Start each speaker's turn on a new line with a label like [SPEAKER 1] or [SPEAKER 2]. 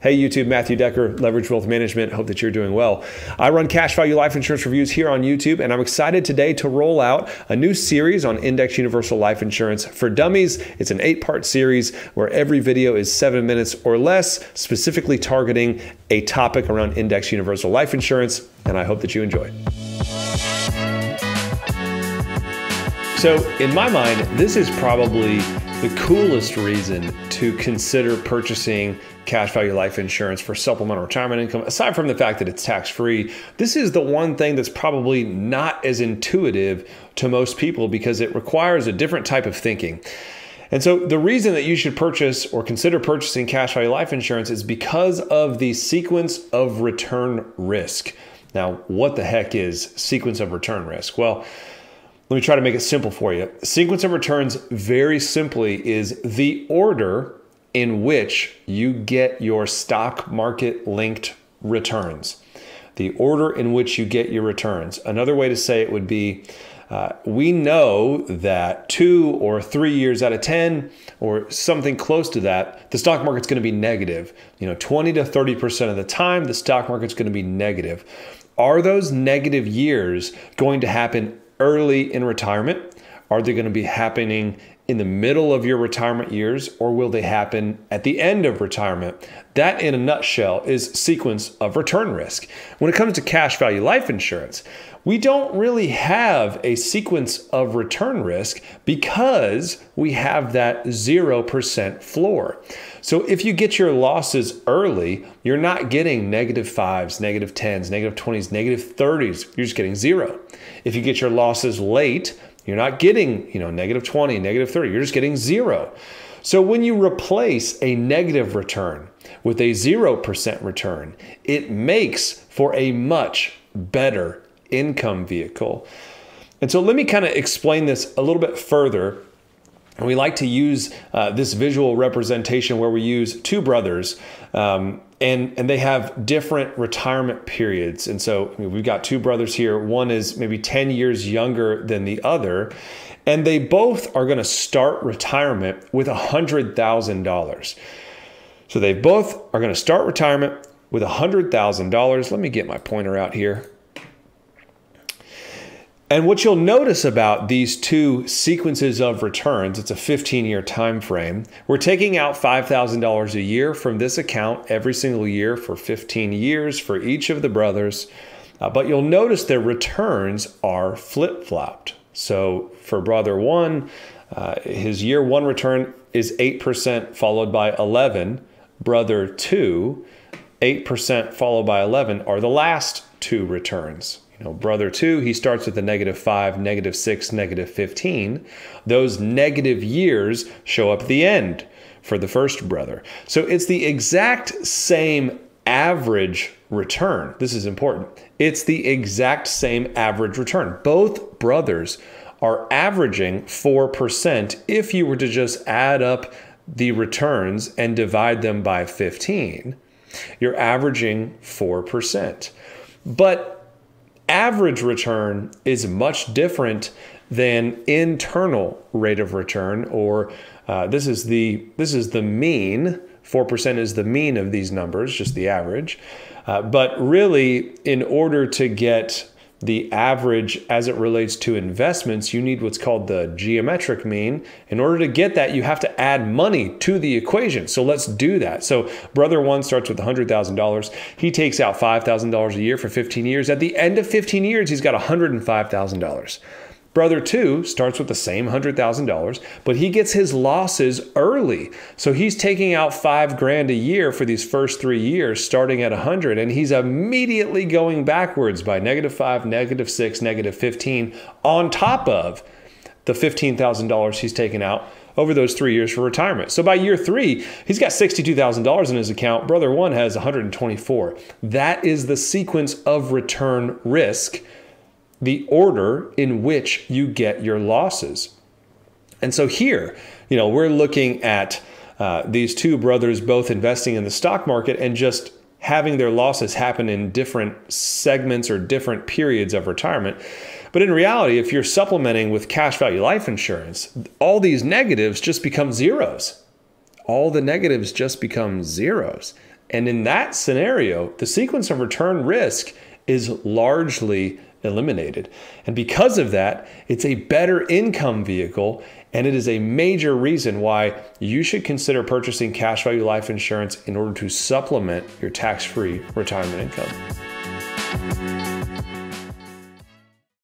[SPEAKER 1] Hey YouTube, Matthew Decker, Leverage Wealth Management. Hope that you're doing well. I run cash value life insurance reviews here on YouTube, and I'm excited today to roll out a new series on Index Universal Life Insurance for Dummies. It's an 8-part series where every video is 7 minutes or less, specifically targeting a topic around Index Universal Life Insurance, and I hope that you enjoy. So in my mind, this is probably the coolest reason to consider purchasing cash value life insurance for supplemental retirement income. Aside from the fact that it's tax-free, this is the one thing that's probably not as intuitive to most people because it requires a different type of thinking. And so the reason that you should purchase or consider purchasing cash value life insurance is because of the sequence of return risk. Now, what the heck is sequence of return risk? Well, let me try to make it simple for you. Sequence of returns, very simply, is the order in which you get your stock market linked returns. The order in which you get your returns. Another way to say it would be, we know that 2 or 3 years out of 10 or something close to that, the stock market's going to be negative. 20 to 30% of the time, the stock market's going to be negative. Are those negative years going to happen early in retirement? Are they going to be happening in the middle of your retirement years, or will they happen at the end of retirement? That, in a nutshell, is sequence of return risk. When it comes to cash value life insurance, we don't really have a sequence of return risk because we have that 0% floor. So if you get your losses early, you're not getting -5s, -10s, -20s, -30s. You're just getting 0. If you get your losses late, you're not getting, -20, -30. You're just getting 0. So when you replace a negative return with a 0% return, it makes for a much better income vehicle. And so let me kind of explain this a little bit further. And we like to use this visual representation where we use two brothers and they have different retirement periods. And so we've got two brothers here. One is maybe 10 years younger than the other, and they both are going to start retirement with $100,000. So they both are going to start retirement with $100,000. Let me get my pointer out here. And what you'll notice about these two sequences of returns, it's a 15-year time frame. We're taking out $5,000 a year from this account every single year for 15 years for each of the brothers. But you'll notice their returns are flip-flopped. So for brother one, his year one return is 8% followed by 11. Brother two, 8% followed by 11 are the last two returns. Brother two, he starts with a -5, -6, -15. Those negative years show up at the end for the first brother. So it's the exact same average return. This is important. It's the exact same average return. Both brothers are averaging 4% if you were to just add up the returns and divide them by 15. You're averaging 4%. But average return is much different than internal rate of return, or this is the mean. 4% is the mean of these numbers, just the average. But really, in order to get the average as it relates to investments, you need what's called the geometric mean. In order to get that, you have to add money to the equation. So let's do that. So brother one starts with $100,000. He takes out $5,000 a year for 15 years. At the end of 15 years, he's got $105,000. Brother two starts with the same $100,000, but he gets his losses early. So he's taking out $5,000 a year for these first 3 years, starting at 100, and he's immediately going backwards by -5, -6, -15 on top of the $15,000 he's taken out over those 3 years for retirement. So by year 3, he's got $62,000 in his account. Brother one has 124. That is the sequence of return risk, the order in which you get your losses. And so here, we're looking at these two brothers both investing in the stock market and just having their losses happen in different segments or different periods of retirement. But in reality, if you're supplementing with cash value life insurance, all these negatives just become zeros. All the negatives just become zeros. And in that scenario, the sequence of return risk is largely eliminated. And because of that, it's a better income vehicle, and it is a major reason why you should consider purchasing cash value life insurance in order to supplement your tax-free retirement income.